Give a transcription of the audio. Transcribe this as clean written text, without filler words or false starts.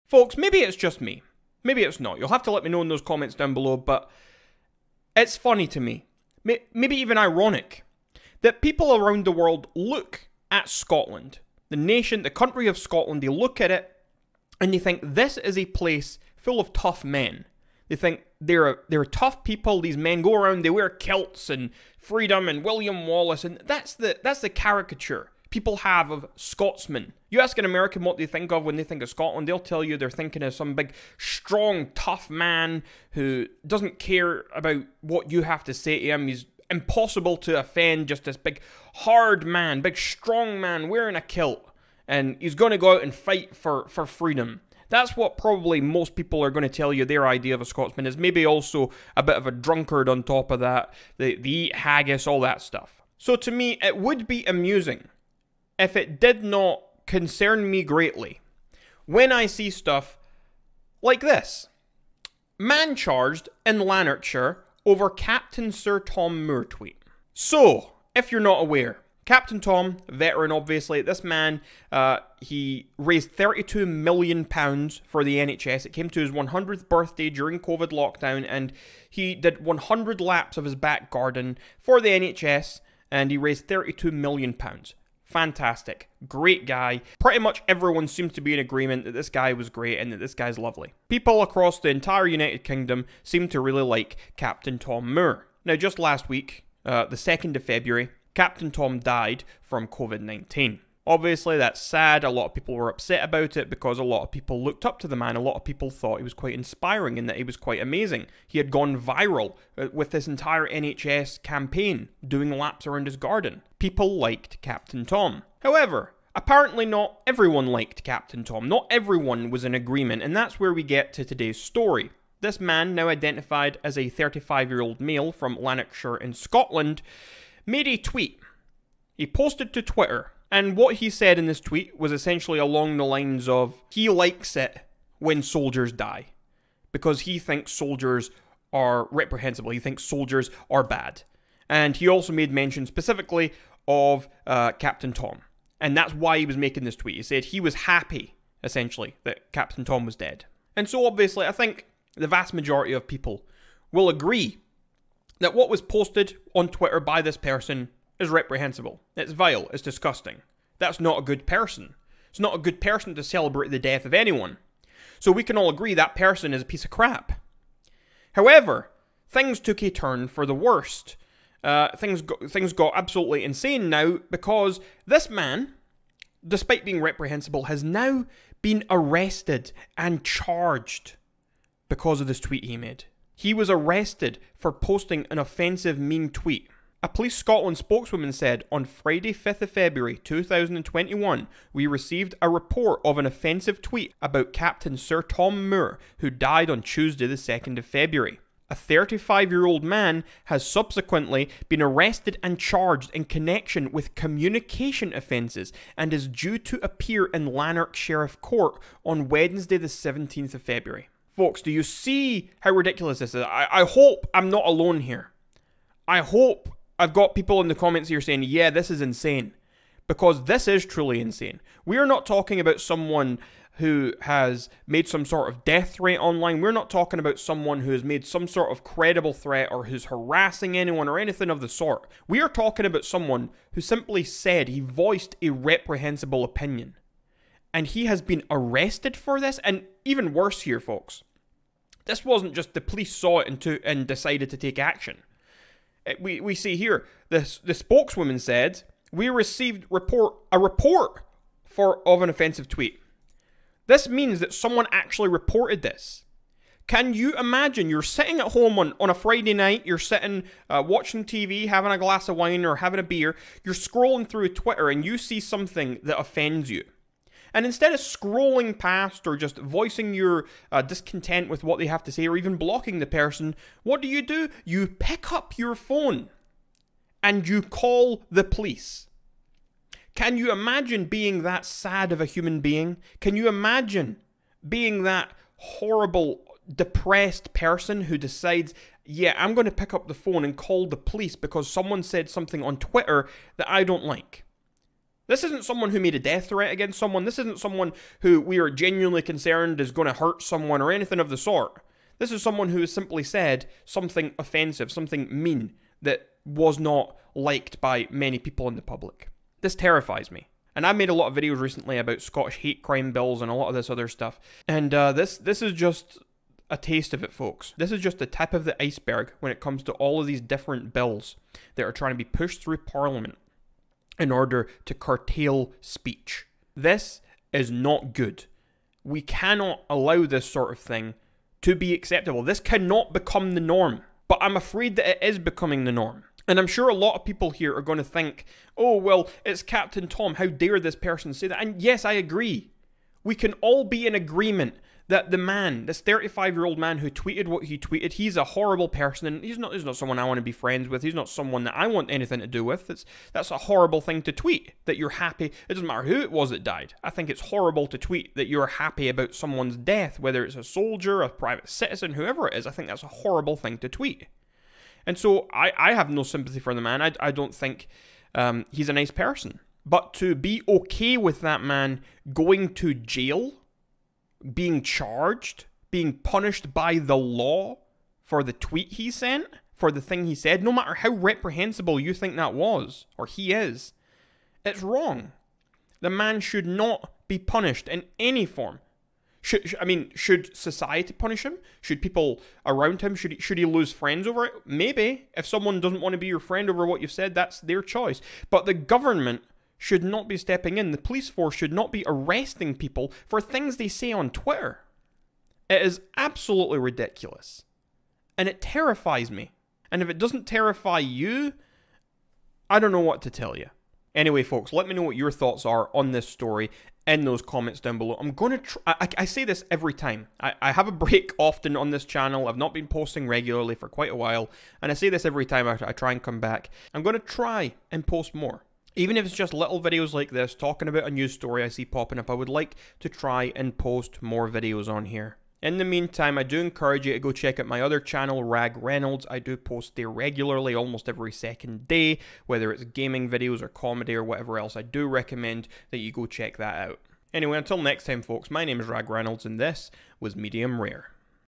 Folks, maybe it's just me. Maybe it's not. You'll have to let me know in those comments down below, but it's funny to me, maybe even ironic, that people around the world look at Scotland, the nation, the country of Scotland, they look at it and they think this is a place full of tough men. They think they're tough people. These men go around, they wear kilts and freedom and William Wallace, and that's the caricature people have of Scotsmen. You ask an American what they think of when they think of Scotland, they'll tell you they're thinking of some big, strong, tough man who doesn't care about what you have to say to him. He's impossible to offend, just this big, hard man, big, strong man wearing a kilt, and he's going to go out and fight for freedom. That's what probably most people are going to tell you their idea of a Scotsman is. Maybe also a bit of a drunkard on top of that. They eat haggis, all that stuff. So to me, it would be amusing if it did not concern me greatly when I see stuff like this. Man charged in Lanarkshire over Captain Sir Tom Moore tweet. So, if you're not aware, Captain Tom, veteran obviously, this man, he raised £32 million for the NHS. It came to his 100th birthday during COVID lockdown, and he did 100 laps of his back garden for the NHS, and he raised £32 million. Fantastic. Great guy. Pretty much everyone seems to be in agreement that this guy was great and that this guy's lovely. People across the entire United Kingdom seem to really like Captain Tom Moore. Now, just last week, the 2nd of February, Captain Tom died from COVID-19. Obviously, that's sad. A lot of people were upset about it because a lot of people looked up to the man. A lot of people thought he was quite inspiring and that he was quite amazing. He had gone viral with this entire NHS campaign, doing laps around his garden. People liked Captain Tom. However, apparently not everyone liked Captain Tom. Not everyone was in agreement, and that's where we get to today's story. This man, now identified as a 35-year-old male from Lanarkshire in Scotland, made a tweet. He posted to Twitter, and what he said in this tweet was essentially along the lines of, he likes it when soldiers die, because he thinks soldiers are reprehensible. He thinks soldiers are bad. And he also made mention specifically of Captain Tom. And that's why he was making this tweet. He said he was happy, essentially, that Captain Tom was dead. And so obviously, I think the vast majority of people will agree that what was posted on Twitter by this person is reprehensible. It's vile. It's disgusting. That's not a good person. It's not a good person to celebrate the death of anyone. So we can all agree that person is a piece of crap. However, things took a turn for the worst. Things got absolutely insane now because this man, despite being reprehensible, has now been arrested and charged because of this tweet he made. He was arrested for posting an offensive mean tweet. A Police Scotland spokeswoman said, on Friday 5th of February 2021, we received a report of an offensive tweet about Captain Sir Tom Moore, who died on Tuesday the 2nd of February. A 35-year-old man has subsequently been arrested and charged in connection with communication offences and is due to appear in Lanark Sheriff Court on Wednesday the 17th of February. Folks, do you see how ridiculous this is? I hope I'm not alone here. I hope I've got people in the comments here saying, yeah, this is insane. Because this is truly insane. We are not talking about someone who has made some sort of death threat online. We're not talking about someone who has made some sort of credible threat or who's harassing anyone or anything of the sort. We are talking about someone who simply said he voiced a reprehensible opinion. And he has been arrested for this. And even worse here, folks. This wasn't just the police saw it and decided to take action. We see here, the spokeswoman said, we received a report of an offensive tweet. This means that someone actually reported this. Can you imagine you're sitting at home on a Friday night, you're sitting watching TV, having a glass of wine or having a beer, you're scrolling through Twitter and you see something that offends you. And instead of scrolling past or just voicing your discontent with what they have to say or even blocking the person, what do? You pick up your phone and you call the police. Can you imagine being that sad of a human being? Can you imagine being that horrible, depressed person who decides, yeah, I'm going to pick up the phone and call the police because someone said something on Twitter that I don't like? This isn't someone who made a death threat against someone. This isn't someone who we are genuinely concerned is going to hurt someone or anything of the sort. This is someone who has simply said something offensive, something mean that was not liked by many people in the public. This terrifies me. And I've made a lot of videos recently about Scottish hate crime bills and a lot of this other stuff. And this is just a taste of it, folks. This is just the tip of the iceberg when it comes to all of these different bills that are trying to be pushed through Parliament in order to curtail speech. This is not good. We cannot allow this sort of thing to be acceptable. This cannot become the norm. But I'm afraid that it is becoming the norm. And I'm sure a lot of people here are going to think, oh, well, it's Captain Tom. How dare this person say that? And yes, I agree. We can all be in agreement that the man, this 35-year-old man who tweeted what he tweeted, he's a horrible person, and he's not someone I want to be friends with. He's not someone that I want anything to do with. That's a horrible thing to tweet, that you're happy. It doesn't matter who it was that died. I think it's horrible to tweet that you're happy about someone's death, whether it's a soldier, a private citizen, whoever it is. I think that's a horrible thing to tweet. And so I have no sympathy for the man. I don't think he's a nice person. But to be okay with that man going to jail, being charged, being punished by the law for the tweet he sent, for the thing he said, no matter how reprehensible you think that was, or he is, it's wrong. The man should not be punished in any form. Should society punish him? Should people around him, should he lose friends over it? Maybe. If someone doesn't want to be your friend over what you've said, that's their choice. But the government should not be stepping in. The police force should not be arresting people for things they say on Twitter. It is absolutely ridiculous. And it terrifies me. And if it doesn't terrify you, I don't know what to tell you. Anyway, folks, let me know what your thoughts are on this story in those comments down below. I'm going to try, I say this every time. I have a break often on this channel. I've not been posting regularly for quite a while. And I say this every time I try and come back. I'm going to try and post more. Even if it's just little videos like this, talking about a news story I see popping up, I would like to try and post more videos on here. In the meantime, I do encourage you to go check out my other channel, Rag Reynolds. I do post there regularly, almost every second day, whether it's gaming videos or comedy or whatever else. I do recommend that you go check that out. Anyway, until next time, folks, my name is Rag Reynolds, and this was Medium Rare.